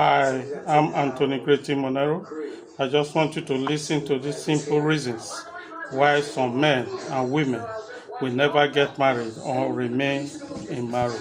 Hi, I'm Anthony Greti Monero. I just want you to listen to these simple reasons why some men and women will never get married or remain in marriage.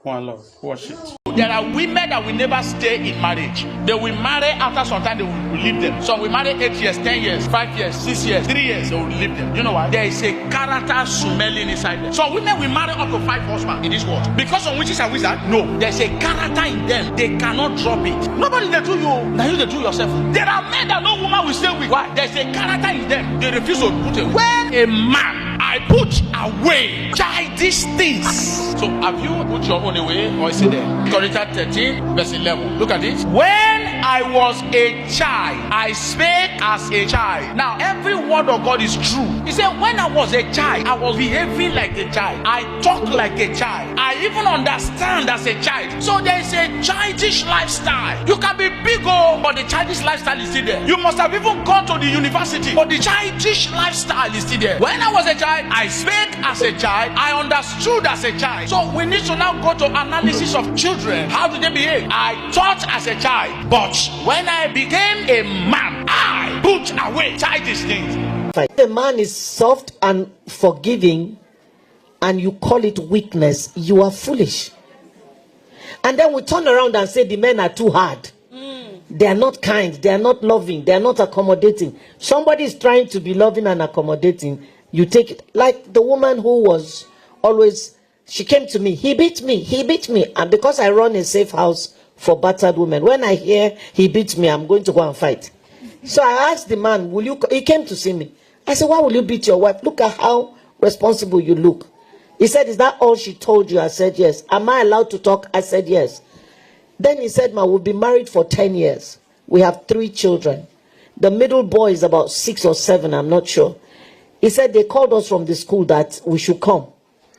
One love. Watch it. There are women that will never stay in marriage. They will marry after some time, they will leave them. Some will marry 8 years, 10 years, 5 years, 6 years, 3 years, they will leave them. You know why? There is a character smelling inside them. Some women will marry up to 5 husbands in this world. Because some witches and wizards, no. There's a character in them. They cannot drop it. Nobody they do you. Now you they do yourself. There are men that no woman will stay with. Why? There's a character in them. They refuse to put away. When a man I put away childish things. So have you put your own away or is it there? Corinthians 13 verse 11. Look at it. When I was a child, I spake as a child. Now every word of God is true. He said when I was a child, I was behaving like a child. I talk like a child. I even understand as a child. So there is a childish lifestyle. You can be big, but the childish lifestyle is still there. You must have even gone to the university, but the childish lifestyle is still there. When I was a child, I spake as a child. I understood as a child. So we need to now go to analysis of children. How do they behave? I taught as a child, but when I became a man, I put away childish things. If the man is soft and forgiving and you call it weakness, you are foolish. And then we turn around and say the men are too hard. They are not kind, they are not loving, they are not accommodating. Somebody is trying to be loving and accommodating. You take it. Like the woman who was always, she came to me, he beat me. And because I run a safe house for battered women, when I hear he beat me, I'm going to go and fight. So I asked the man, he came to see me. I said, why will you beat your wife? Look at how responsible you look. He said, is that all she told you? I said, yes. Am I allowed to talk? I said, yes. Then he said, we'll be married for 10 years. We have 3 children. The middle boy is about 6 or 7, I'm not sure. He said they called us from the school that we should come.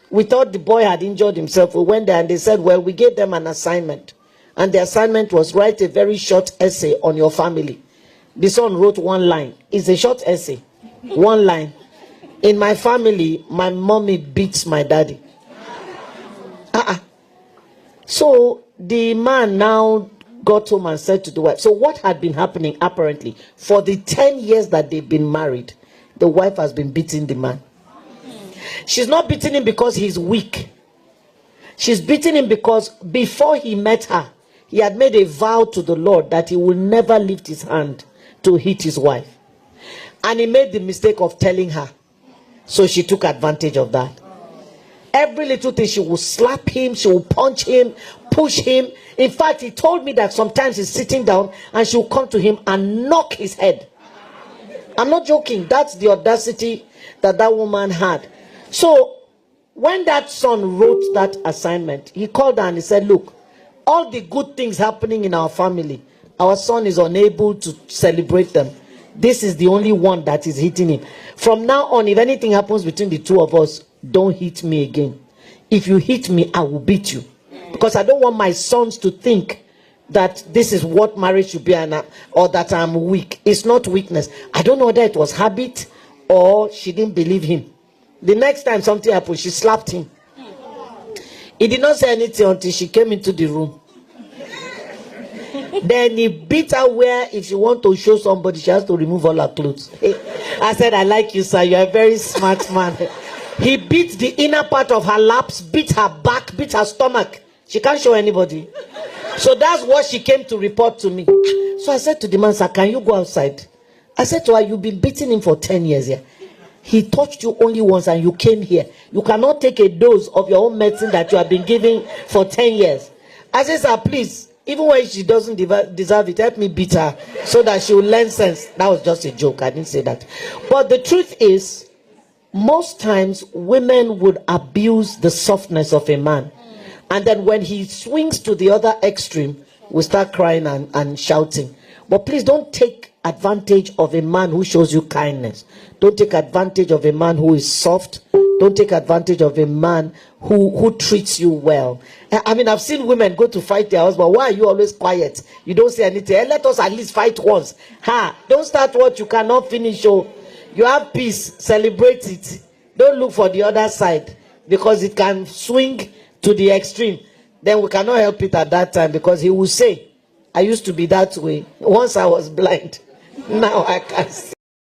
We thought the boy had injured himself. We went there and they said, well, we gave them an assignment. And the assignment was write a very short essay on your family. The son wrote 1 line. It's a short essay. 1 line. In my family, my mommy beats my daddy. So the man now got home and said to the wife, so what had been happening apparently for the 10 years that they've been married, the wife has been beating the man. She's not beating him because he's weak. She's beating him because before he met her, he had made a vow to the Lord that he will never lift his hand to hit his wife. And he made the mistake of telling her. So she took advantage of that. Every little thing, she will slap him, she will punch him, push him. In fact, he told me that sometimes he's sitting down and she will come to him and knock his head. I'm not joking. That's the audacity that that woman had. So when that son wrote that assignment, he called her and he said, look, all the good things happening in our family, our son is unable to celebrate them. This is the only one that is hitting him. From now on, if anything happens between the two of us, don't hit me again. If you hit me, I will beat you. Because I don't want my sons to think that this is what marriage should be, or that I'm weak. It's not weakness. I don't know whether it was habit or she didn't believe him. The next time something happened, she slapped him. He did not say anything until she came into the room. Then he beat her where if she wants to show somebody, she has to remove all her clothes. I said, I like you, sir. You're a very smart man. He beat the inner part of her laps, beat her back, beat her stomach. She can't show anybody. So that's what she came to report to me. So I said to the man, sir, can you go outside? I said to her, you've been beating him for 10 years here. He touched you only once and you came here. You cannot take a dose of your own medicine that you have been giving for 10 years. I said, sir, please, even when she doesn't deserve it, help me beat her so that she will learn sense. That was just a joke. I didn't say that. But the truth is, most times women would abuse the softness of a man. And then when he swings to the other extreme, we start crying and shouting. But please don't take advantage of a man who shows you kindness. Don't take advantage of a man who is soft. Don't take advantage of a man who treats you well. I mean, I've seen women go to fight their husband. Why are you always quiet? You don't say anything. Let us at least fight once. Don't start what you cannot finish. Oh, you have peace. Celebrate it. Don't look for the other side because it can swing to the extreme. Then we cannot help it at that time because he will say, I used to be that way. Once I was blind, now I can see.